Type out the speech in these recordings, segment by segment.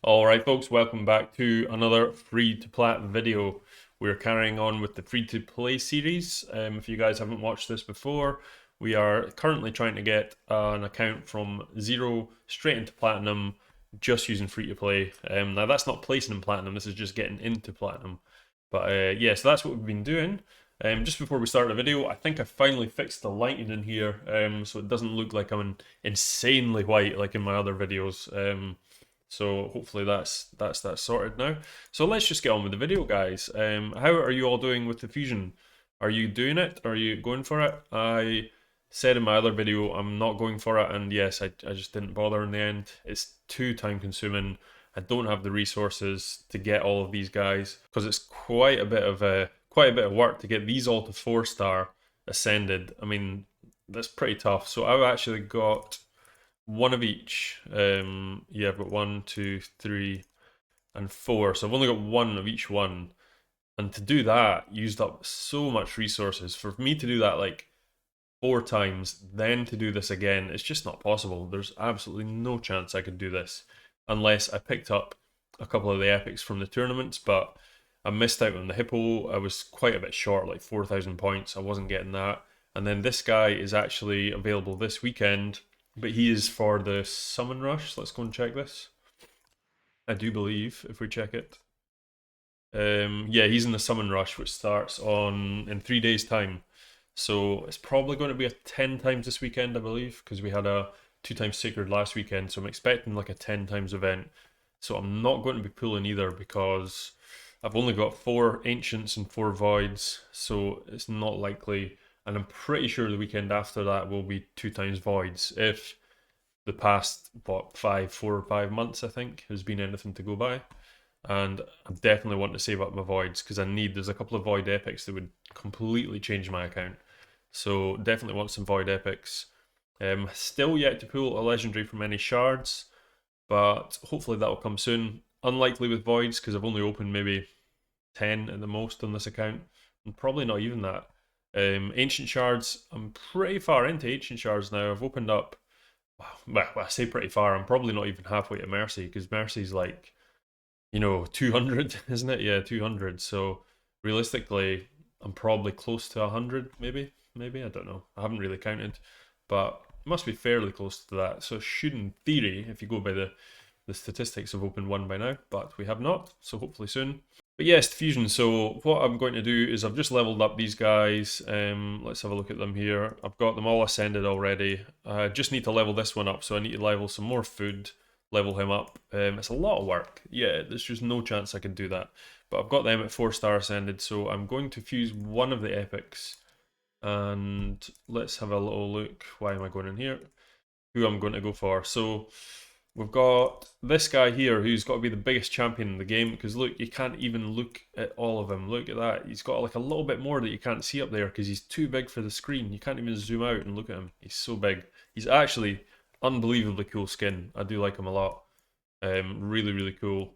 Alright folks, welcome back to another free to plat video. We're carrying on with the free to play series. If you guys haven't watched this before, we are currently trying to get an account from 0 straight into platinum just using free to play. Now that's not placing in platinum, this is just getting into platinum. But yeah, so that's what we've been doing. Just before we start the video, I think I finally fixed the lighting in here so it doesn't look like I'm insanely white like in my other videos. So hopefully that's sorted now. So let's just get on with the video, guys. How are you all doing with the fusion? Are you doing it? Are you going for it? I said in my other video I'm not going for it, and yes, I just didn't bother in the end. It's too time consuming. I don't have the resources to get all of these guys because it's quite a bit of work to get these all to 4-star ascended. I mean, that's pretty tough. So I've actually got one of each. Yeah, I've got 1, 2, 3, and 4. So I've only got one of each one. And to do that, used up so much resources. For me to do that like 4 times, then to do this again, it's just not possible. There's absolutely no chance I could do this unless I picked up a couple of the epics from the tournaments, but I missed out on the hippo. I was quite a bit short, like 4,000 points. I wasn't getting that. And then this guy is actually available this weekend, but he is for the summon rush. Let's go and check this. I do believe if we check it. Yeah, he's in the summon rush, which starts in 3 days' time. So it's probably going to be a 10 times this weekend, I believe, because we had a 2 times sacred last weekend. So I'm expecting like a 10 times event. So I'm not going to be pulling either because I've only got 4 ancients and 4 voids. So it's not likely. And I'm pretty sure the weekend after that will be 2 times voids. If the past, 4 or 5 months, I think, has been anything to go by. And I definitely want to save up my voids because there's a couple of void epics that would completely change my account. So definitely want some void epics. Still yet to pull a legendary from any shards, but hopefully that'll come soon. Unlikely with voids because I've only opened maybe 10 at the most on this account, and probably not even that. Ancient shards, I'm pretty far into ancient shards now. I've opened up, well, I say pretty far, I'm probably not even halfway to Mercy because Mercy's like, 200, isn't it? Yeah, 200. So realistically, I'm probably close to 100, maybe, I don't know. I haven't really counted, but it must be fairly close to that. So it should, in theory, if you go by the statistics, have opened one by now, but we have not, so hopefully soon. But yes, fusion. So what I'm going to do is I've just leveled up these guys. Let's have a look at them here. I've got them all ascended already. I just need to level this one up, so I need to level some more food, level him up. It's a lot of work. Yeah, there's just no chance I can do that. But I've got them at 4-star ascended, so I'm going to fuse one of the epics. And let's have a little look. Why am I going in here? Who I'm going to go for. So we've got this guy here who's got to be the biggest champion in the game because look, you can't even look at all of him. Look at that. He's got like a little bit more that you can't see up there because he's too big for the screen. You can't even zoom out and look at him. He's so big. He's actually unbelievably cool skin. I do like him a lot. Really, really cool.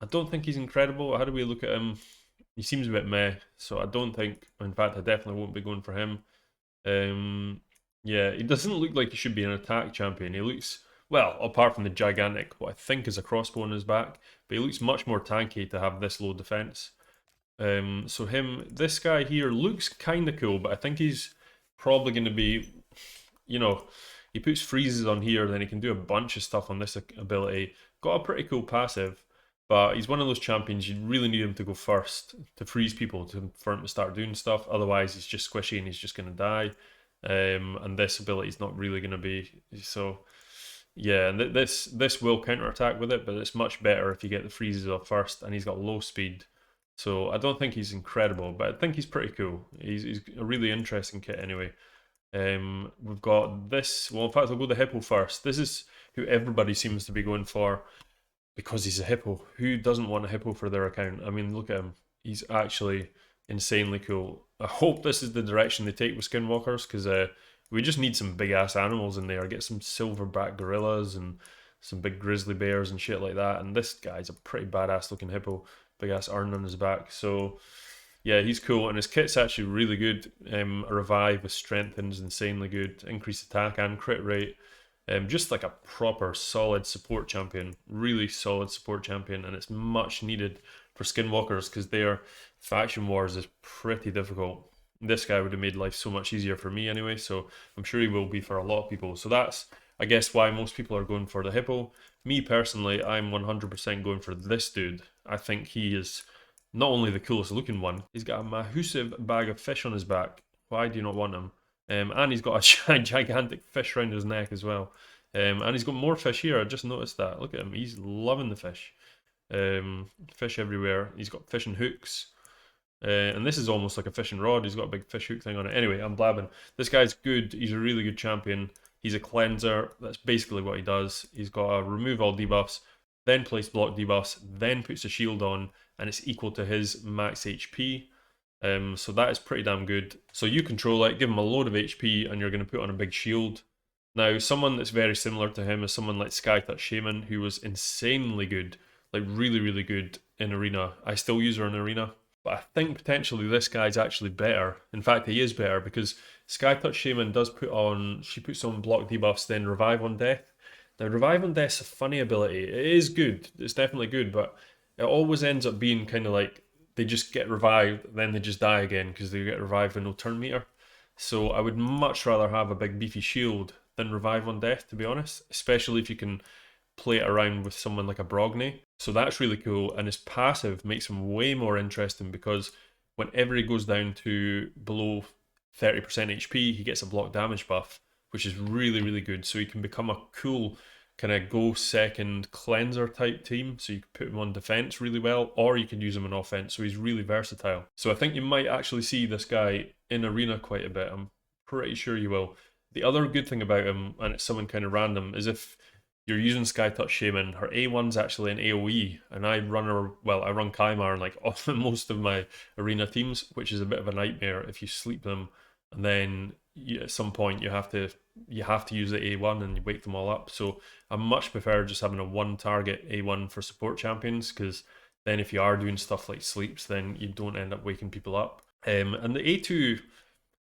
I don't think he's incredible. How do we look at him? He seems a bit meh, so I don't think, in fact, I definitely won't be going for him. Yeah, he doesn't look like he should be an attack champion. He looks, well, apart from the gigantic, what I think is a crossbow on his back, but he looks much more tanky to have this low defense. So this guy here looks kind of cool, but I think he's probably going to be, he puts freezes on here, then he can do a bunch of stuff on this ability. Got a pretty cool passive, but he's one of those champions you really need him to go first to freeze people for him to start doing stuff. Otherwise, he's just squishy and he's just going to die. And this ability is not really going to be so. Yeah, and this will counterattack with it, but it's much better if you get the freezes off first. And he's got low speed, so I don't think he's incredible, but I think he's pretty cool. He's a really interesting kit anyway. We've got this. Well, in fact, I'll go the hippo first. This is who everybody seems to be going for because he's a hippo. Who doesn't want a hippo for their account? I mean, look at him. He's actually insanely cool. I hope this is the direction they take with skinwalkers because we just need some big ass animals in there. Get some silverback gorillas and some big grizzly bears and shit like that. And this guy's a pretty badass looking hippo. Big ass urn on his back. So yeah, he's cool, and his kit's actually really good. A revive with strength is insanely good. Increased attack and crit rate. Just like a proper solid support champion, really solid support champion, and it's much needed for skinwalkers because their faction wars is pretty difficult. This guy would have made life so much easier for me anyway, so I'm sure he will be for a lot of people. So that's, I guess, why most people are going for the hippo. Me personally, I'm 100% going for this dude. I think he is not only the coolest looking one, he's got a massive bag of fish on his back. Why do you not want him? And he's got a gigantic fish around his neck as well. And he's got more fish here. I just noticed that. Look at him. He's loving the fish. Fish everywhere. He's got fishing hooks. And this is almost like a fishing rod. He's got a big fish hook thing on it. Anyway, I'm blabbing. This guy's good. He's a really good champion. He's a cleanser. That's basically what he does. He's got to remove all debuffs, then place block debuffs, then puts a shield on, and it's equal to his max HP. So that is pretty damn good. So you control it, give him a load of HP, and you're going to put on a big shield. Now, someone that's very similar to him is someone like Skytouch Shaman, who was insanely good, like really, really good in Arena. I still use her in Arena, but I think potentially this guy's actually better. In fact, he is better because Skytouch Shaman does she puts on block debuffs, then Revive on Death. Now, Revive on Death's a funny ability. It is good, it's definitely good, but it always ends up being kind of like they just get revived, then they just die again because they get revived with no turn meter. So I would much rather have a big beefy shield than Revive on Death, to be honest, especially if you can play it around with someone like a Brogni. So that's really cool, and his passive makes him way more interesting because whenever he goes down to below 30% HP, he gets a block damage buff, which is really, really good. So he can become a cool kind of go second cleanser type team. So you can put him on defense really well, or you can use him on offense. So he's really versatile. So I think you might actually see this guy in Arena quite a bit. I'm pretty sure you will. The other good thing about him, and it's something kind of random, is if you're using Skytouch Shaman, her A1's actually an AoE, and I run Kaimar in like most of my Arena teams, which is a bit of a nightmare if you sleep them, and then at some point you have to use the A1 and you wake them all up. So I much prefer just having a one target A1 for support champions, because then if you are doing stuff like sleeps, then you don't end up waking people up. And the A2,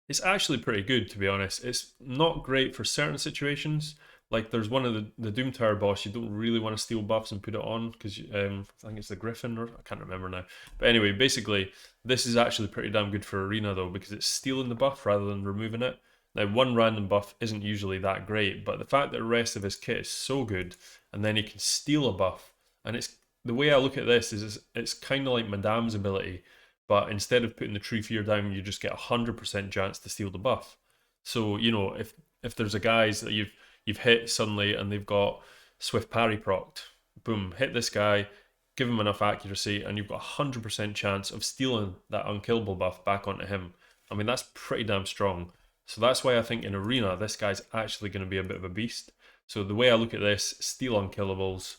it's actually pretty good, to be honest. It's not great for certain situations. Like there's one of the Doom Tower boss, you don't really want to steal buffs and put it on because I think it's the Griffin, or I can't remember now. But anyway, basically, this is actually pretty damn good for Arena though, because it's stealing the buff rather than removing it. Now, one random buff isn't usually that great, but the fact that the rest of his kit is so good, and then he can steal a buff, and it's the way I look at this is it's kind of like Madame's ability, but instead of putting the True Fear down, you just get 100% chance to steal the buff. So you know, if there's a guys that you've hit suddenly and they've got Swift Parry procced, boom, hit this guy, give him enough accuracy, and you've got 100% chance of stealing that unkillable buff back onto him. I mean, that's pretty damn strong. So that's why I think in Arena, this guy's actually going to be a bit of a beast. So the way I look at this, steal unkillables,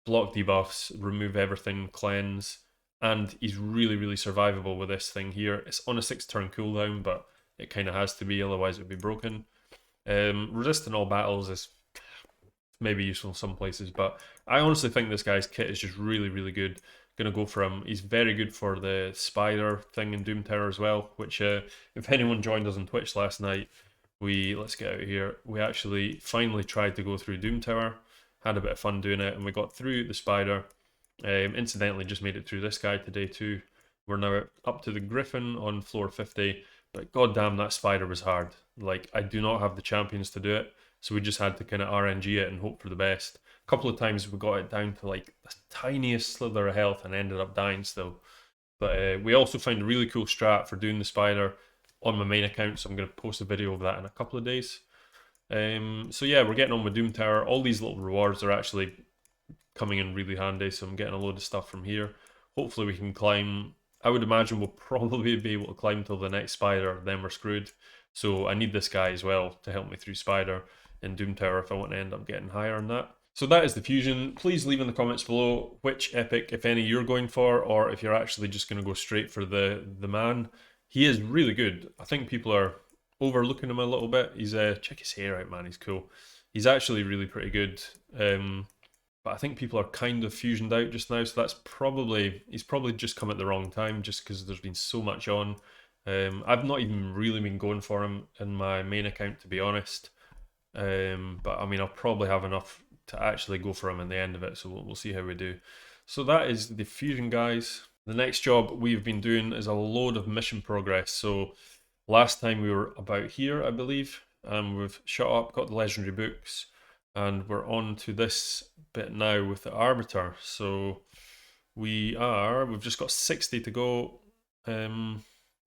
block debuffs, remove everything, cleanse, and he's really, really survivable with this thing here. It's on a 6-turn cooldown, but it kind of has to be, otherwise it would be broken. Resisting all battles is maybe useful in some places, but I honestly think this guy's kit is just really, really good. Gonna go for him. He's very good for the spider thing in Doom Tower as well, which if anyone joined us on Twitch last night, let's get out of here. We actually finally tried to go through Doom Tower, had a bit of fun doing it, and we got through the spider. Incidentally, just made it through this guy today too. We're now up to the Griffin on floor 50, but goddamn, that spider was hard. Like, I do not have the champions to do it, so we just had to kind of RNG it and hope for the best. A couple of times we got it down to like the tiniest slither of health and ended up dying still. But we also found a really cool strat for doing the spider on my main account, so I'm going to post a video of that in a couple of days. So yeah, we're getting on with Doom Tower. All these little rewards are actually coming in really handy, so I'm getting a load of stuff from here. Hopefully we can climb. I would imagine we'll probably be able to climb till the next spider, then we're screwed. So I need this guy as well to help me through spider in Doom Tower if I want to end up getting higher on that. So that is the fusion. Please leave in the comments below which epic, if any, you're going for, or if you're actually just going to go straight for the man. He is really good. I think people are overlooking him a little bit. He's check his hair out, man. He's cool. He's actually really pretty good. But I think people are kind of fusioned out just now, so he's probably just come at the wrong time, just because there's been so much on. I've not even really been going for him in my main account, to be honest. But I mean, I'll probably have enough to actually go for him in the end of it, so we'll see how we do. So that is the fusion guys. The next job we've been doing is a load of mission progress. So last time we were about here, I believe, and we've shut up, got the legendary books, and we're on to this bit now with the Arbiter. So we've just got 60 to go.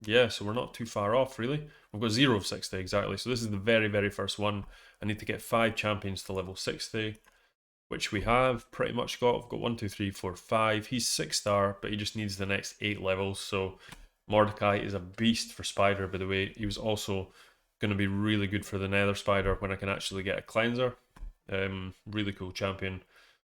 Yeah, so we're not too far off, really. We've got 0 of 60, exactly. So this is the very, very first one. I need to get 5 champions to level 60, which we have pretty much got. We've got 1, 2, 3, 4, 5. He's 6-star, but he just needs the next 8 levels. So Mordecai is a beast for Spider, by the way. He was also going to be really good for the Nether Spider when I can actually get a cleanser. Really cool champion.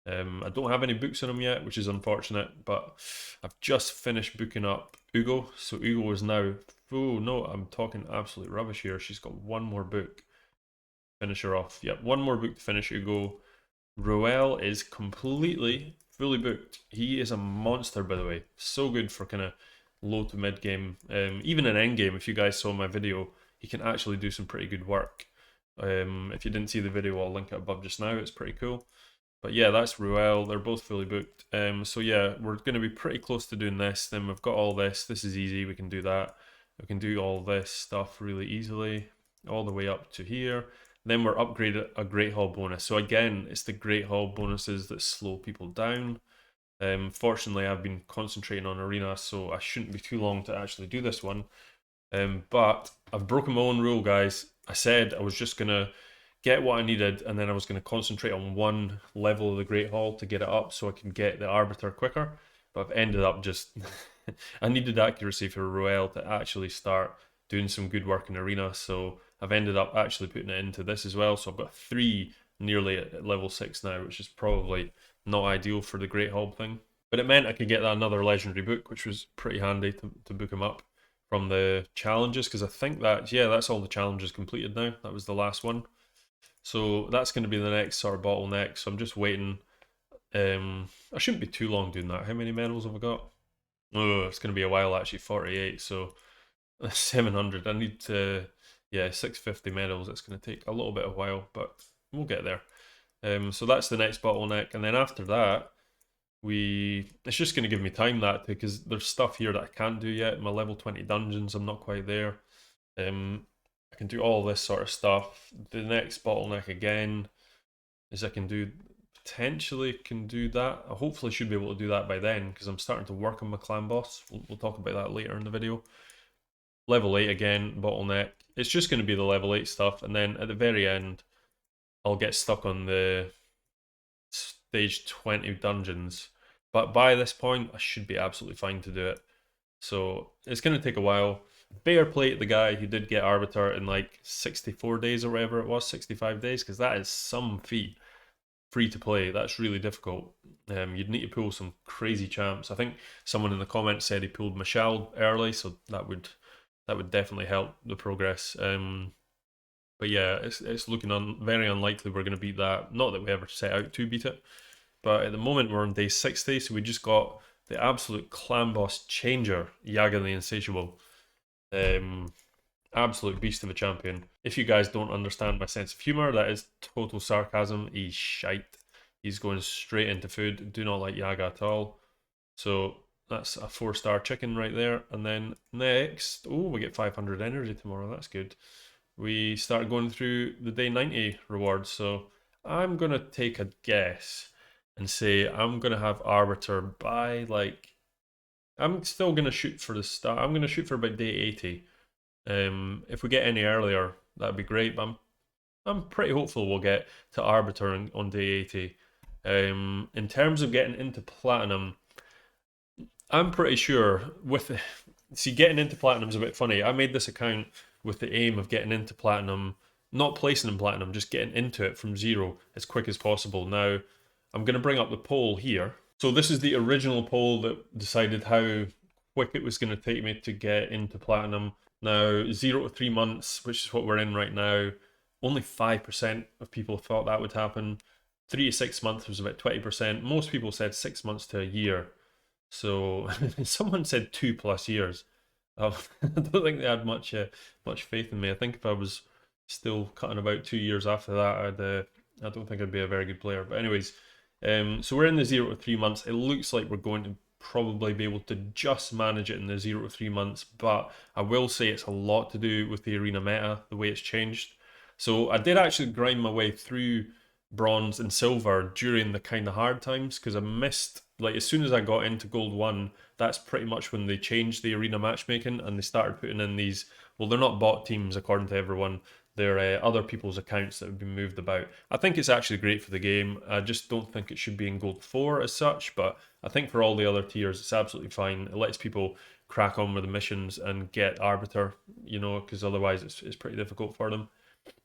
I don't have any books on him yet, which is unfortunate, but I've just finished booking up Ugo. So Ugo is now, oh no, I'm talking absolute rubbish here. She's got one more book. Finish her off. Yep, one more book to finish Ugo. Ruel is completely fully booked. He is a monster, by the way. So good for kind of low to mid game. Even in end game, if you guys saw my video, he can actually do some pretty good work. If you didn't see the video, I'll link it above just now. It's pretty cool. But yeah, that's Ruel. They're both fully booked. So yeah, we're going to be pretty close to doing this. Then we've got all this. This is easy. We can do that. We can do all this stuff really easily, all the way up to here. Then we're upgraded a Great Hall bonus. So again, it's the Great Hall bonuses that slow people down. Fortunately, I've been concentrating on Arena, so I shouldn't be too long to actually do this one. But I've broken my own rule, guys. I said I was just going to get what I needed, and then I was going to concentrate on one level of the Great Hall to get it up so I can get the Arbiter quicker. But I've ended up just... I needed accuracy for Ruel to actually start doing some good work in Arena, so I've ended up actually putting it into this as well. So I've got 3 nearly at level 6 now, which is probably not ideal for the Great Hall thing. But it meant I could get another legendary book, which was pretty handy to book him up from the challenges, because I think that, yeah, that's all the challenges completed now. That was the last one. So that's going to be the next sort of bottleneck. So I'm just waiting. I shouldn't be too long doing that. How many medals have I got? Oh, it's going to be a while actually. 48. So 700. I need to, yeah, 650 medals. It's going to take a little bit of a while, but we'll get there. So that's the next bottleneck, and then after that, it's just going to give me time because there's stuff here that I can't do yet. My level 20 dungeons, I'm not quite there. I can do all this sort of stuff. The next bottleneck again is I can do, potentially can do that. I hopefully should be able to do that by then because I'm starting to work on my clan boss. We'll talk about that later in the video. Level 8 again, bottleneck. It's just going to be the level 8 stuff, and then at the very end, I'll get stuck on the stage 20 dungeons. But by this point, I should be absolutely fine to do it. So it's going to take a while. Fair play to the guy who did get Arbiter in like 64 days or whatever it was, 65 days, because that is some feat. Free to play, that's really difficult. You'd need to pull some crazy champs. I think someone in the comments said he pulled Michelle early, so that would definitely help the progress. But yeah, it's looking very unlikely we're going to beat that. Not that we ever set out to beat it, but at the moment we're on day 60, so we just got the absolute clan boss changer, Yaga the Insatiable. Absolute beast of a champion. If you guys don't understand my sense of humour, that is total sarcasm. He's shite. He's going straight into food. Do not like Yaga at all. So that's a 4-star chicken right there. And then next, oh, we get 500 energy tomorrow. That's good. We start going through the day 90 rewards. So I'm going to take a guess and say I'm going to have Arbiter by like... I'm still going to shoot for the start. I'm going to shoot for about day 80. If we get any earlier, that'd be great. But I'm pretty hopeful we'll get to Arbiter on day 80. In terms of getting into Platinum, I'm pretty sure see, getting into Platinum is a bit funny. I made this account with the aim of getting into Platinum, not placing in Platinum, just getting into it from 0 as quick as possible. Now, I'm going to bring up the poll here. So this is the original poll that decided how quick it was going to take me to get into Platinum. Now, 0 to 3 months, which is what we're in right now, only 5% of people thought that would happen. 3 to 6 months was about 20%. Most people said 6 months to a year. So someone said 2+ years. I don't think they had much faith in me. I think if I was still cutting about 2 years after that, I don't think I'd be a very good player. But anyways, so we're in the 0 to 3 months. It looks like we're going to probably be able to just manage it in the 0 to 3 months, but I will say it's a lot to do with the arena meta, the way it's changed. So I did actually grind my way through bronze and silver during the kind of hard times, because I missed, like, as soon as I got into gold 1, that's pretty much when they changed the arena matchmaking and they started putting in these, well, they're not bot teams according to everyone, they're other people's accounts that have been moved about. I think it's actually great for the game. I just don't think it should be in gold 4 as such, but I think for all the other tiers it's absolutely fine. It lets people crack on with the missions and get arbiter, you know, because otherwise it's pretty difficult for them.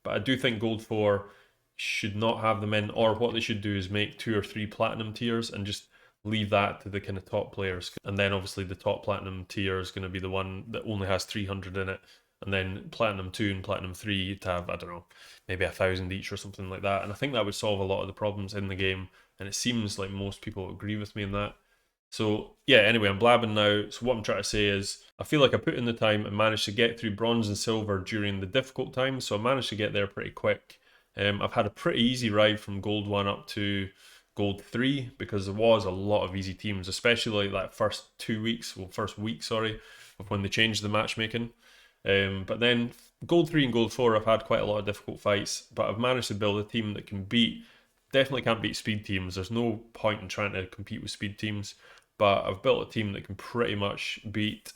But I do think gold 4 should not have them in, or what they should do is make 2 or 3 platinum tiers and just leave that to the kind of top players. And then obviously the top platinum tier is going to be the one that only has 300 in it, and then platinum 2 and platinum 3 to have, I don't know, maybe 1,000 each or something like that. And I think that would solve a lot of the problems in the game, and it seems like most people agree with me in that. So yeah, anyway, I'm blabbing now. So what I'm trying to say is, I feel like I put in the time and managed to get through bronze and silver during the difficult times, so I managed to get there pretty quick. I've had a pretty easy ride from gold 1 up to gold 3, because there was a lot of easy teams, especially like that first 2 weeks, well, first week, sorry, of when they changed the matchmaking. But then gold 3 and gold 4, I've had quite a lot of difficult fights, but I've managed to build a team that can beat, definitely can't beat speed teams. There's no point in trying to compete with speed teams, but I've built a team that can pretty much beat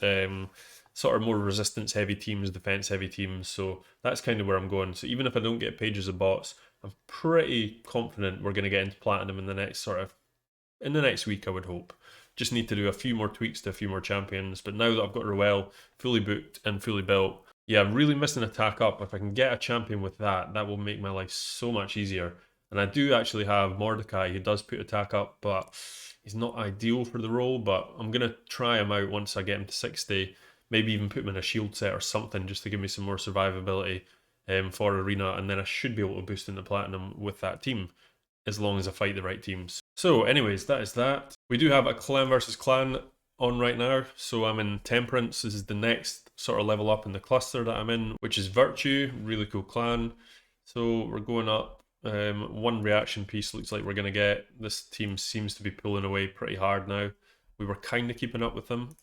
sort of more resistance heavy teams, defense heavy teams. So that's kind of where I'm going. So even if I don't get pages of bots, I'm pretty confident we're going to get into platinum in the next week, I would hope. Just need to do a few more tweaks to a few more champions. But now that I've got Ruel fully booked and fully built, yeah, I'm really missing attack up. If I can get a champion with that, that will make my life so much easier. And I do actually have Mordecai, who does put attack up, but he's not ideal for the role. But I'm going to try him out once I get him to 60. Maybe even put him in a shield set or something just to give me some more survivability for Arena. And then I should be able to boost into Platinum with that team, as long as I fight the right teams. So anyways, that is that. We do have a clan versus clan on right now. So I'm in Temperance. This is the next sort of level up in the cluster that I'm in, which is Virtue. Really cool clan. So we're going up. One reaction piece looks like we're going to get. This team seems to be pulling away pretty hard now. We were kind of keeping up with them.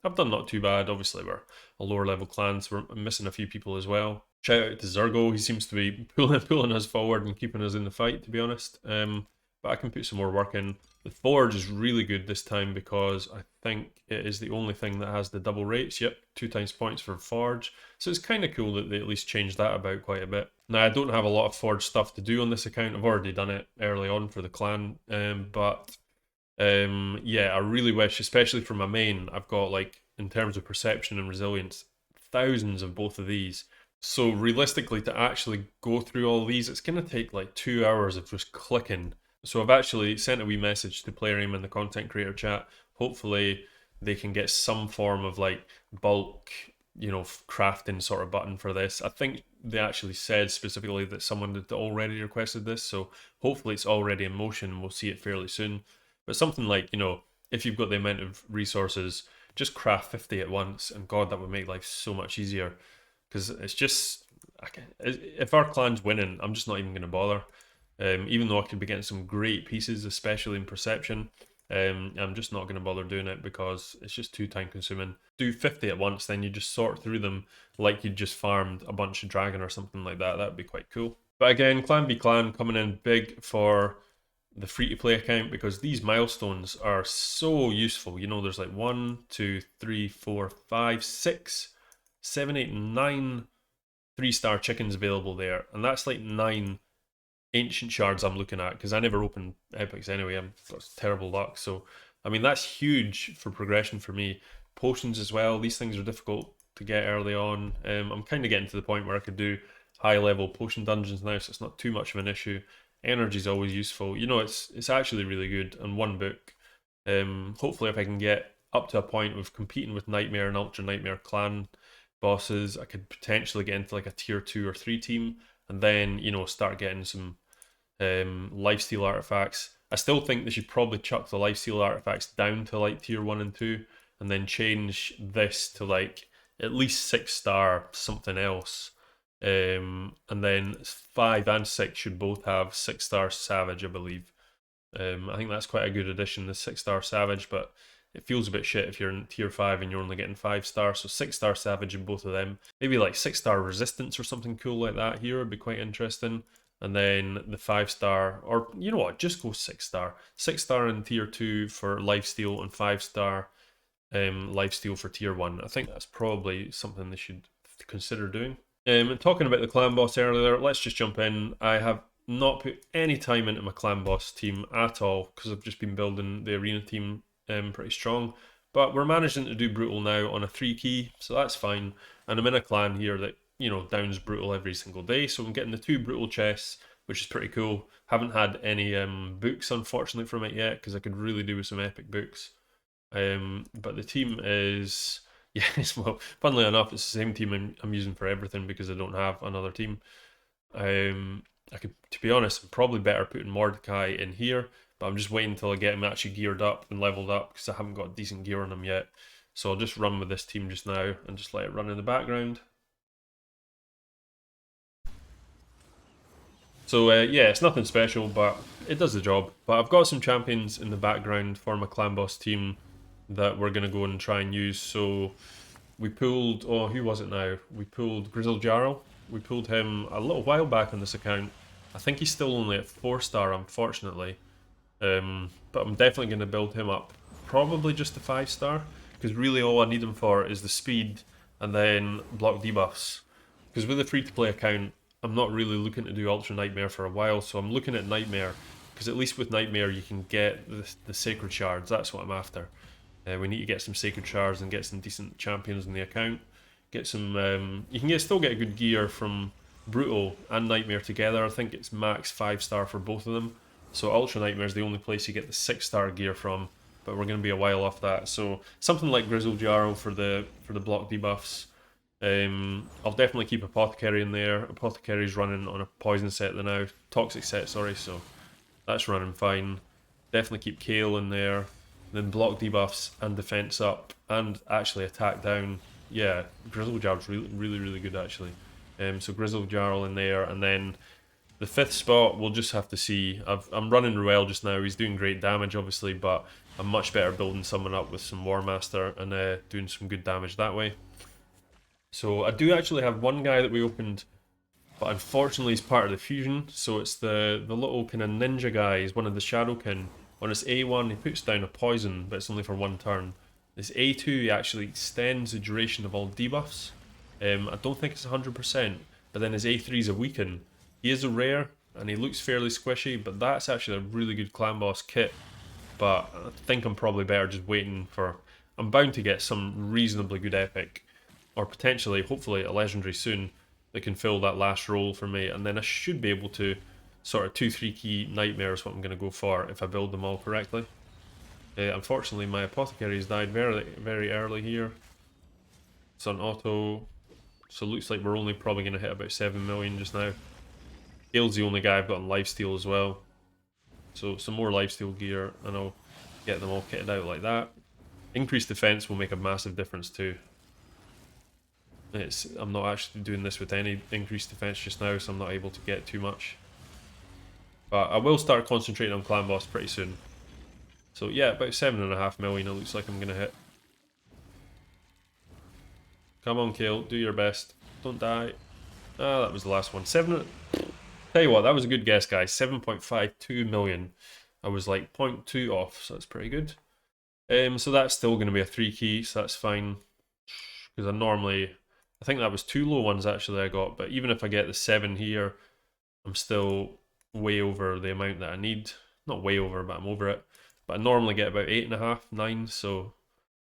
I've done not too bad. Obviously, we're a lower level clan, so we're missing a few people as well. Shout out to Zergo. He seems to be pulling us forward and keeping us in the fight, to be honest. But I can put some more work in. The Forge is really good this time because I think it is the only thing that has the double rates. Yep, 2 times points for Forge. So it's kind of cool that they at least changed that about quite a bit. Now, I don't have a lot of Forge stuff to do on this account. I've already done it early on for the clan. Yeah, I really wish, especially for my main, I've got, like, in terms of perception and resilience, thousands of both of these. So realistically, to actually go through all these, it's going to take like 2 hours of just clicking. So I've actually sent a wee message to PlayerAim in the content creator chat. Hopefully they can get some form of like bulk, you know, crafting sort of button for this. I think they actually said specifically that someone had already requested this, so hopefully it's already in motion and we'll see it fairly soon. But something like, you know, if you've got the amount of resources, just craft 50 at once, and God, that would make life so much easier. Because it's just, if our clan's winning, I'm just not even going to bother. Even though I could be getting some great pieces, especially in perception, I'm just not going to bother doing it because it's just too time consuming. Do 50 at once, then you just sort through them like you just farmed a bunch of dragon or something like that. That'd be quite cool. But again, Clan v Clan coming in big for the free-to-play account, because these milestones are so useful. You know, there's like 1, 2, 3, 4, 5, 6, 7, 8, 9 3-star chickens available there, and that's like 9 ancient shards I'm looking at, because I never open epics anyway. I've got terrible luck. So I mean, that's huge for progression for me. Potions as well, these things are difficult to get early on. I'm kind of getting to the point where I could do high level potion dungeons now, so it's not too much of an issue. Energy is always useful. You know, it's actually really good. And one book, hopefully if I can get up to a point of competing with Nightmare and Ultra Nightmare clan bosses, I could potentially get into like a tier 2 or 3 team, and then, you know, start getting some lifesteal artifacts. I still think they should probably chuck the lifesteal artifacts down to like tier 1 and 2, and then change this to like at least 6-star something else. And then 5 and 6 should both have 6-star Savage, I believe. I think that's quite a good addition, the 6-star Savage, but it feels a bit shit if you're in tier 5 and you're only getting 5-star, so 6-star Savage in both of them. Maybe like 6-star Resistance or something cool like that here would be quite interesting. And then the 5-star, or you know what, just go 6-star. 6-star in tier 2 for lifesteal and 5-star lifesteal for tier 1. I think that's probably something they should consider doing. And talking about the clan boss earlier, let's just jump in. I have not put any time into my clan boss team at all because I've just been building the arena team pretty strong. But we're managing to do brutal now on a 3 key, so that's fine. And I'm in a clan here that, you know, downs brutal every single day, so I'm getting the 2 brutal chests, which is pretty cool. Haven't had any books, unfortunately, from it yet because I could really do with some epic books. But the team is... Yes, well, funnily enough, it's the same team I'm using for everything because I don't have another team. I could, to be honest, I'm probably better putting Mordecai in here, but I'm just waiting until I get him actually geared up and leveled up because I haven't got decent gear on him yet. So I'll just run with this team just now and just let it run in the background. So yeah, it's nothing special, but it does the job. But I've got some champions in the background for my clan boss team that we're going to go and try and use. So we pulled, oh, who was it now? We pulled Grizzled Jarl. We pulled him a little while back on this account. I think he's still only at 4-star, unfortunately. But I'm definitely going to build him up. Probably just a 5-star, because really all I need him for is the speed and then block debuffs. Because with a free-to-play account, I'm not really looking to do Ultra Nightmare for a while, so I'm looking at Nightmare, because at least with Nightmare you can get the Sacred Shards. That's what I'm after. We need to get some Sacred Shards and get some decent champions in the account. Get some. You can still get good gear from Brutal and Nightmare together. I think it's max 5-star for both of them. So Ultra Nightmare is the only place you get the 6-star gear from, but we're going to be a while off that. So something like Grizzled Jarl for the block debuffs. I'll definitely keep Apothecary in there. Apothecary's running on a poison set now, toxic set, sorry. So that's running fine. Definitely keep Kale in there. Then block debuffs and defense up, and actually attack down. Yeah, Grizzled Jarl's really good actually. So Grizzled Jarl in there, and then the 5th spot we'll just have to see. I'm running Ruel just now. He's doing great damage obviously, but I'm much better building someone up with some War Master and doing some good damage that way. So I do actually have one guy that we opened, but unfortunately he's part of the fusion. So it's the little kind of ninja guy. He's one of the Shadowkin. On his A1 he puts down a poison, but it's only for 1 turn. This A2 he actually extends the duration of all debuffs. I don't think it's 100%, but then his A3 is a weaken. He is a rare, and he looks fairly squishy, but that's actually a really good clan boss kit. But I think I'm probably better just waiting for... I'm bound to get some reasonably good epic, or potentially, hopefully, a legendary soon that can fill that last role for me, and then I should be able to sort of 2-3 key Nightmare is what I'm going to go for if I build them all correctly. Unfortunately, my Apothecary's died very early here. It's on auto, so it looks like we're only probably going to hit about 7 million just now. Gale's the only guy I've got on lifesteal as well. So some more lifesteal gear, and I'll get them all kitted out like that. Increased defense will make a massive difference too. I'm not actually doing this with any increased defense just now, so I'm not able to get too much. But I will start concentrating on clan boss pretty soon. So yeah, about 7.5 million it looks like I'm going to hit. Come on, Kale, do your best. Don't die. Ah, that was the last one. Tell you what, that was a good guess, guys. 7.52 million. I was like 0.2 off, so that's pretty good. So that's still going to be a 3 key, so that's fine. Because I think that was 2 low ones actually I got, but even if I get the 7 here, I'm still way over the amount that I need. Not way over, but I'm over it. But I normally get about 8.5, 9, so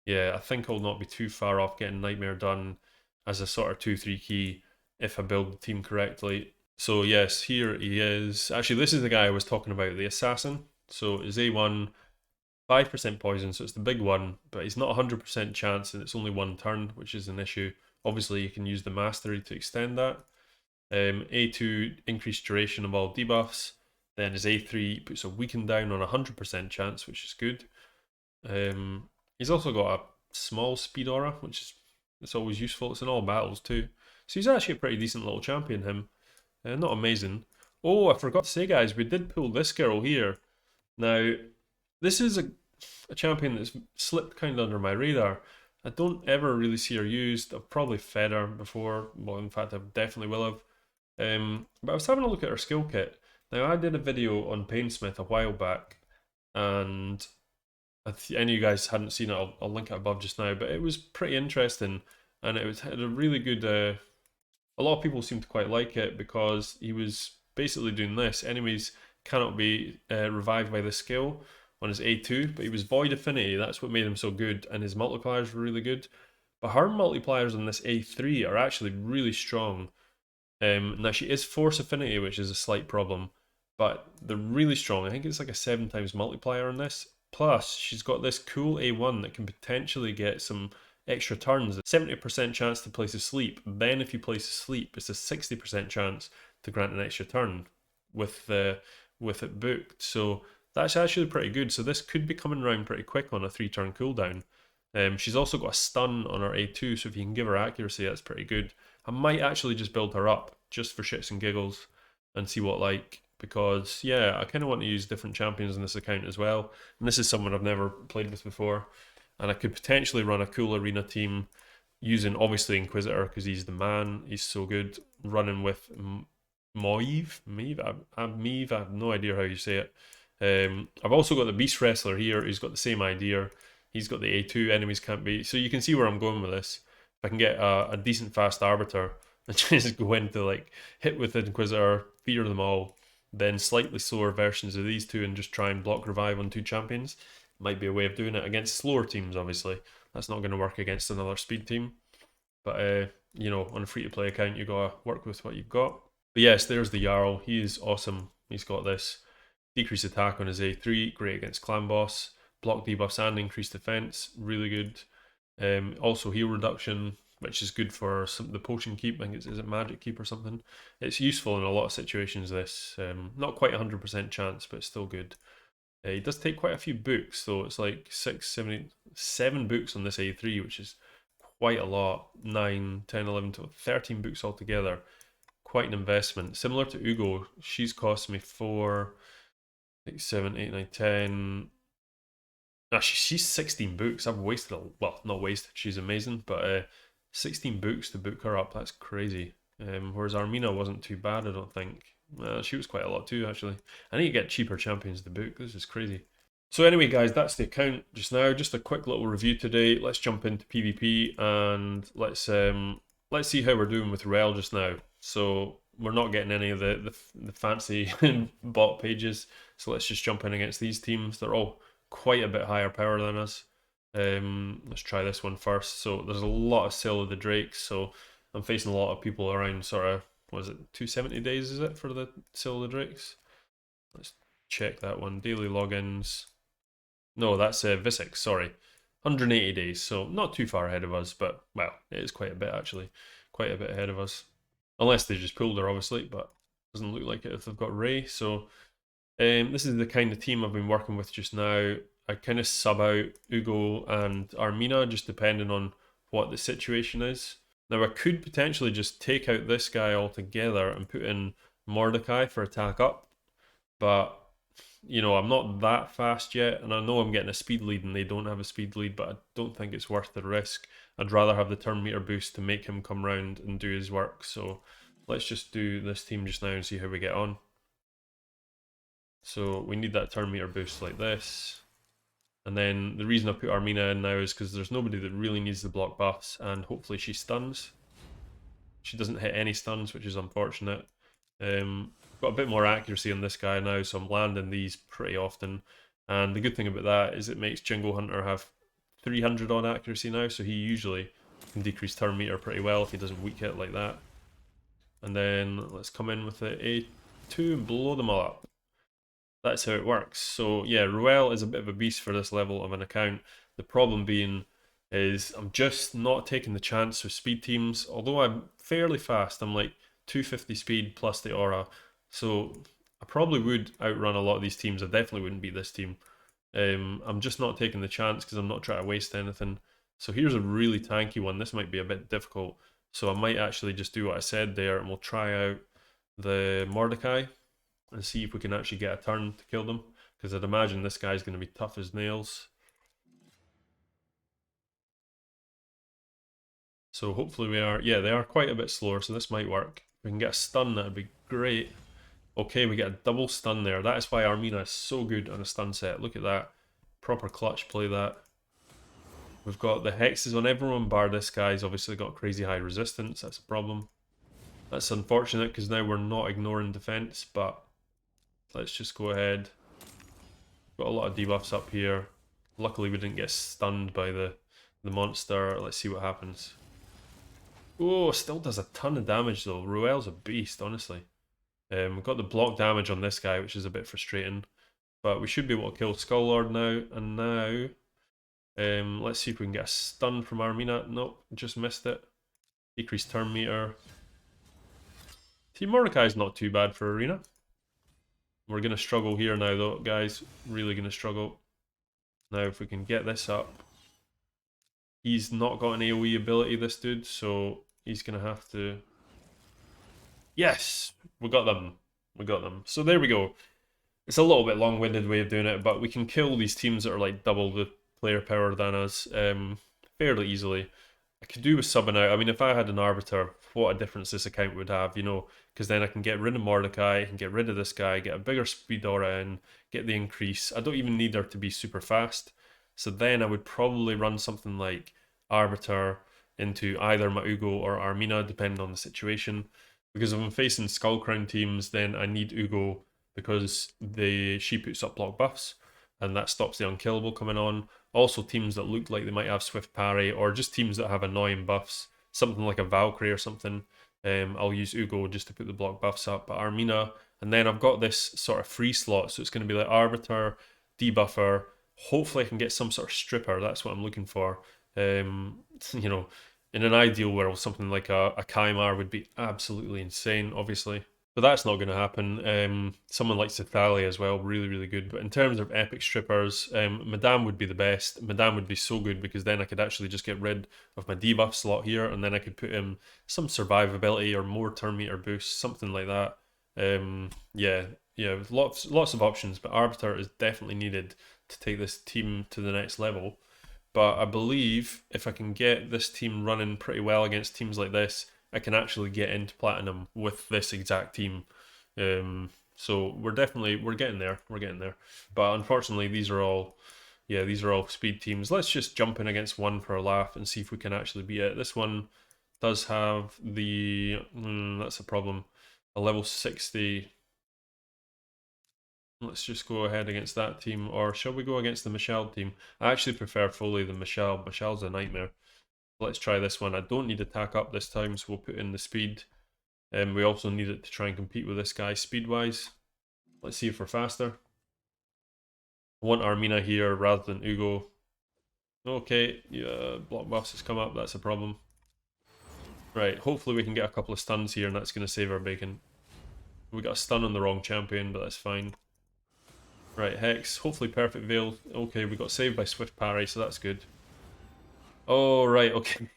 yeah, I think I'll not be too far off getting Nightmare done as a sort of 2-3 key if I build the team correctly. So yes, here he is. Actually, this is the guy I was talking about, the Assassin. So his A1, 5% poison, so it's the big one, but he's not 100% chance and it's only 1 turn, which is an issue. Obviously, you can use the Mastery to extend that. A2, increased duration of all debuffs. Then his A3 puts a weaken down on 100% chance, which is good. He's also got a small speed aura, which is always useful. It's in all battles too. So he's actually a pretty decent little champion, him. Not amazing. Oh, I forgot to say, guys, we did pull this girl here. Now, this is a champion that's slipped kind of under my radar. I don't ever really see her used. I've probably fed her before. Well, in fact, I definitely will have. But I was having a look at her skill kit. Now, I did a video on Painsmith a while back, and any of you guys hadn't seen it, I'll link it above just now. But it was pretty interesting, and had a really good. A lot of people seem to quite like it because he was basically doing this. Enemies cannot be revived by this skill on his A2, but he was Void Affinity. That's what made him so good, and his multipliers were really good. But her multipliers on this A3 are actually really strong. Now she is Force Affinity, which is a slight problem, but they're really strong. I think it's like a 7 times multiplier on this. Plus, she's got this cool A1 that can potentially get some extra turns. 70% chance to place a sleep. Then if you place a sleep, it's a 60% chance to grant an extra turn with it booked. So that's actually pretty good. So this could be coming around pretty quick on a 3-turn cooldown. She's also got a stun on her A2, so if you can give her accuracy, that's pretty good. I might actually just build her up, just for shits and giggles, and see what like, because yeah, I kind of want to use different champions in this account as well. And this is someone I've never played with before, and I could potentially run a cool arena team using obviously Inquisitor because he's the man, he's so good. Running with Moive, I have no idea how you say it. I've also got the Beast Wrestler here, who's got the same idea. He's got the A2, enemies can't be. So you can see where I'm going with this. If I can get a decent fast Arbiter and just go into like hit with Inquisitor, fear them all, then slightly slower versions of these two and just try and block revive on 2 champions, might be a way of doing it against slower teams, obviously. That's not going to work against another speed team. But, you know, on a free-to-play account, you got to work with what you've got. But yes, there's the Jarl. He is awesome. He's got this decreased attack on his A3, great against clan boss. Block debuffs and increased defense, really good. Also heal reduction, which is good for the potion keep. I think is it magic keep or something. It's useful in a lot of situations. This not quite 100% chance, but still good. He does take quite a few books, though. It's like 7 books on this A3, which is quite a lot. 9, 10, 11, 12, 13 books altogether. Quite an investment. Similar to Ugo, she's cost me 4, 6, 7, 8, 9, 10. Actually, she's 16 books. I've wasted well, not wasted. She's amazing, but 16 books to book her up. That's crazy. Whereas Armina wasn't too bad, I don't think. She was quite a lot too, actually. I need to get cheaper champions to book. This is crazy. So anyway, guys, that's the account just now. Just a quick little review today. Let's jump into PvP and let's see how we're doing with Ruel just now. So we're not getting any of the fancy bot pages. So let's just jump in against these teams. They're all quite a bit higher power than us. Let's try this one first. So there's a lot of Seal of the Drakes, so I'm facing a lot of people around sort of, what is it, 270 days is it for the Seal of the Drakes? Let's check that one. Daily logins. No, that's Visix, sorry. 180 days, so not too far ahead of us, but well, it is quite a bit actually. Quite a bit ahead of us. Unless they just pulled her, obviously, but doesn't look like it if they've got Ray, so this is the kind of team I've been working with just now. I kind of sub out Ugo and Armina just depending on what the situation is. Now I could potentially just take out this guy altogether and put in Mordecai for attack up, but you know, I'm not that fast yet, and I know I'm getting a speed lead and they don't have a speed lead, but I don't think it's worth the risk. I'd rather have the turn meter boost to make him come round and do his work, so let's just do this team just now and see how we get on. So we need that turn meter boost like this. And then the reason I put Armina in now is because there's nobody that really needs the block buffs, and hopefully she stuns. She doesn't hit any stuns, which is unfortunate. Got a bit more accuracy on this guy now, so I'm landing these pretty often. And the good thing about that is it makes Jingle Hunter have 300 on accuracy now, so he usually can decrease turn meter pretty well if he doesn't weak hit like that. And then let's come in with the A2 and blow them all up. That's how it works. So yeah, Ruel is a bit of a beast for this level of an account. The problem being is I'm just not taking the chance with speed teams. Although I'm fairly fast, I'm like 250 speed plus the aura. So I probably would outrun a lot of these teams. I definitely wouldn't beat this team. I'm just not taking the chance because I'm not trying to waste anything. So here's a really tanky one. This might be a bit difficult. So I might actually just do what I said there, and we'll try out the Mordecai and see if we can actually get a turn to kill them. Because I'd imagine this guy's going to be tough as nails. So hopefully we are... Yeah, they are quite a bit slower, so this might work. If we can get a stun, that'd be great. Okay, we get a double stun there. That is why Armina is so good on a stun set. Look at that. Proper clutch play that. We've got the hexes on everyone, bar this guy's obviously got crazy high resistance. That's a problem. That's unfortunate because now we're not ignoring defense, but let's just go ahead. Got a lot of debuffs up here. Luckily we didn't get stunned by the monster. Let's see what happens. Oh, still does a ton of damage though. Ruel's a beast, honestly. We've got the block damage on this guy, which is a bit frustrating. But we should be able to kill Skull now. And now, let's see if we can get a stun from Armina. Nope, just missed it. Decreased turn meter. Team Mordecai's not too bad for Arena. We're going to struggle here now though, guys. Really going to struggle. Now if we can get this up. He's not got an AoE ability, this dude, so he's going to have to... Yes! We got them. We got them. So there we go. It's a little bit long-winded way of doing it, but we can kill these teams that are like double the player power than us fairly easily. I could do with subbing out. I mean, if I had an Arbiter, what a difference this account would have, you know, because then I can get rid of Mordecai, I can get rid of this guy, get a bigger speed aura in, get the increase. I don't even need her to be super fast. So then I would probably run something like Arbiter into either Maugo or Armina, depending on the situation. Because if I'm facing Skullcrown teams, then I need Ugo because she puts up block buffs, and that stops the unkillable coming on. Also teams that look like they might have swift parry, or just teams that have annoying buffs, something like a Valkyrie or something. I'll use Ugo just to put the block buffs up, but Armina, and then I've got this sort of free slot, so it's going to be like Arbiter, Debuffer, hopefully I can get some sort of stripper, that's what I'm looking for. You know, in an ideal world, something like a Kaimar would be absolutely insane, obviously. But that's not going to happen. Someone like Cithalia as well, really, really good. But in terms of epic strippers, Madame would be the best. Madame would be so good because then I could actually just get rid of my debuff slot here, and then I could put in some survivability or more turn meter boost, something like that. Yeah, lots of options, but Arbiter is definitely needed to take this team to the next level. But I believe if I can get this team running pretty well against teams like this, I can actually get into Platinum with this exact team. So we're getting there. We're getting there. But unfortunately, these are all speed teams. Let's just jump in against one for a laugh and see if we can actually beat it. This one does have the... that's a problem. A level 60... Let's just go ahead against that team, or shall we go against the Michelle team? I actually prefer fully the Michelle. Michelle's a nightmare. Let's try this one. I don't need attack up this time, so we'll put in the speed. We also need it to try and compete with this guy speed-wise. Let's see if we're faster. I want Armina here rather than Ugo. Okay, yeah, block buffs has come up, that's a problem. Right, hopefully we can get a couple of stuns here and that's going to save our bacon. We got a stun on the wrong champion, but that's fine. Right, Hex, hopefully Perfect Veil. Okay, we got saved by Swift Parry, so that's good. Oh, right, okay.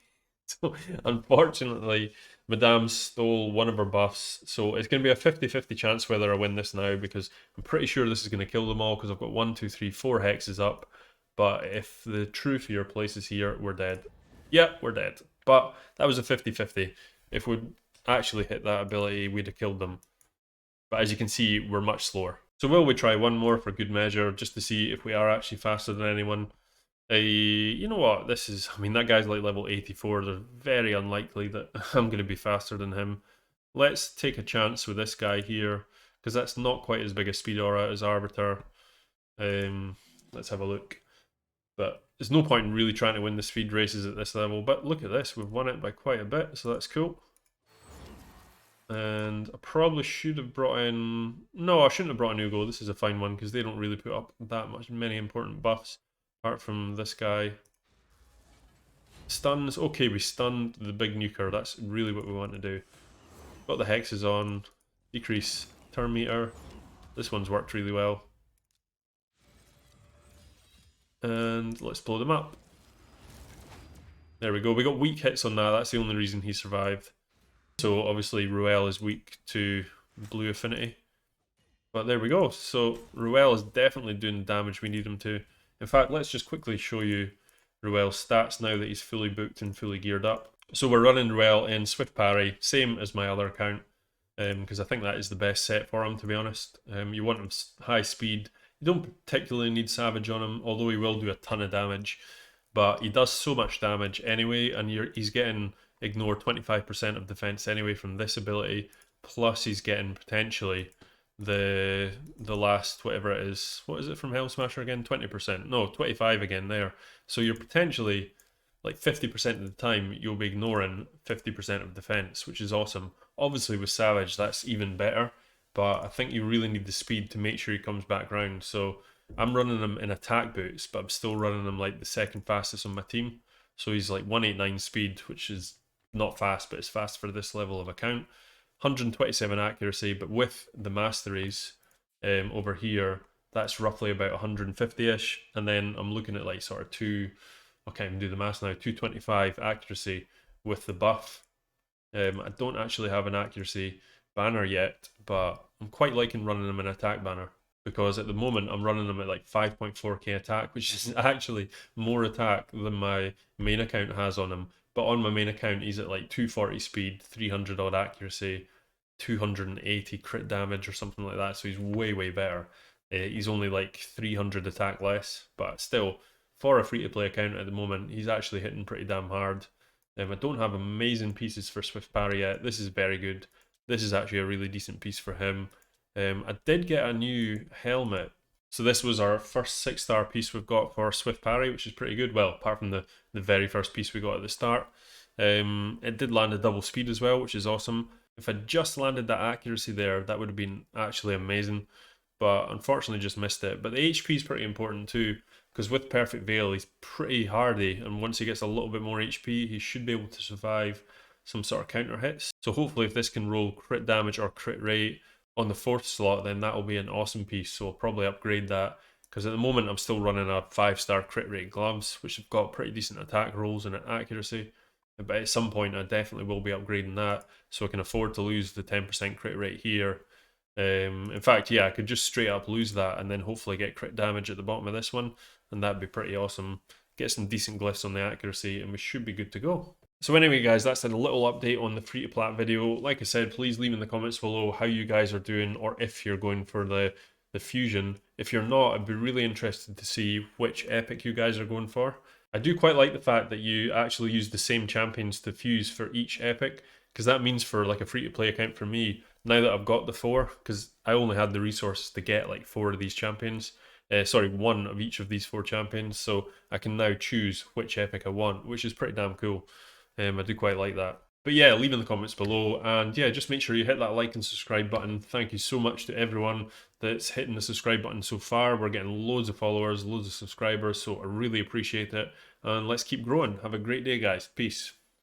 So, unfortunately, Madame stole one of her buffs, so it's going to be a 50-50 chance whether I win this now, because I'm pretty sure this is going to kill them all, because I've got 1, 2, 3, 4 hexes up, but if the true fear places here, we're dead. Yeah, we're dead. But that was a 50-50. If we'd actually hit that ability, we'd have killed them. But as you can see, we're much slower. So will we try one more for good measure, just to see if we are actually faster than anyone? You know what, I mean, that guy's like level 84, they're very unlikely that I'm going to be faster than him. Let's take a chance with this guy here, because that's not quite as big a speed aura as Arbiter. Let's have a look. But there's no point in really trying to win the speed races at this level, but look at this, we've won it by quite a bit, so that's cool. And I probably should have brought in... No, I shouldn't have brought in Ugo, this is a fine one, because they don't really put up that many important buffs. Apart from this guy. Stuns. Okay, we stunned the big nuker. That's really what we want to do. Got the hexes on. Decrease turn meter. This one's worked really well. And let's blow them up. There we go. We got weak hits on that. That's the only reason he survived. So obviously Ruel is weak to blue affinity. But there we go. So Ruel is definitely doing the damage we need him to. In fact, let's just quickly show you Ruel's stats now that he's fully booked and fully geared up. So we're running Ruel in Swift Parry, same as my other account, because I think that is the best set for him, to be honest. You want him high speed. You don't particularly need Savage on him, although he will do a ton of damage. But he does so much damage anyway, and he's getting ignore 25% of defense anyway from this ability, plus he's getting potentially the last whatever it is. What is it from Hell Smasher again? 20%. No, 25 again there. So you're potentially like 50% of the time you'll be ignoring 50% of defense, which is awesome. Obviously with Savage that's even better, but I think you really need the speed to make sure he comes back round. So I'm running him in attack boots, but I'm still running him like the second fastest on my team. So he's like 189 speed, which is not fast, but it's fast for this level of account. 127 accuracy, but with the masteries over here, that's roughly about 150-ish. And then I'm looking at like sort of I can't even do the math now, 225 accuracy with the buff. I don't actually have an accuracy banner yet, but I'm quite liking running them in attack banner, because at the moment I'm running them at like 5.4k attack, which is actually more attack than my main account has on him. But on my main account he's at like 240 speed, 300 odd accuracy, 280 crit damage or something like that, so he's way better. He's only like 300 attack less, but still, for a free-to-play account at the moment, he's actually hitting pretty damn hard. I don't have amazing pieces for Swift Parry yet. This is very good. This is actually a really decent piece for him. I did get a new helmet. So this was our first 6-star piece we've got for Swift Parry, which is pretty good. Well, apart from the very first piece we got at the start. It did land a double speed as well, which is awesome. If I just landed that accuracy there, that would have been actually amazing. But unfortunately just missed it. But the HP is pretty important too, because with Perfect Veil he's pretty hardy, and once he gets a little bit more HP he should be able to survive some sort of counter hits. So hopefully if this can roll crit damage or crit rate on the 4th slot, then that will be an awesome piece. So I'll probably upgrade that, because at the moment I'm still running a 5-star crit rate gloves, which have got pretty decent attack rolls and accuracy. But at some point I definitely will be upgrading that, so I can afford to lose the 10% crit rate here. In fact, yeah, I could just straight up lose that and then hopefully get crit damage at the bottom of this one, and that'd be pretty awesome. Get some decent glyphs on the accuracy and we should be good to go. So anyway guys, that's a little update on the free to plat video. Like I said, please leave in the comments below how you guys are doing, or if you're going for the fusion. If you're not, I'd be really interested to see which epic you guys are going for. I do quite like the fact that you actually use the same champions to fuse for each epic, because that means for like a free to play account for me, now that I've got the 4, because I only had the resources to get like 4 of these champions, sorry, 1 of each of these 4 champions, so I can now choose which epic I want, which is pretty damn cool. I do quite like that. But yeah, leave in the comments below, and yeah, just make sure you hit that like and subscribe button. Thank you so much to everyone that's hitting the subscribe button so far. We're getting loads of followers, loads of subscribers, so I really appreciate it. And let's keep growing. Have a great day, guys. Peace.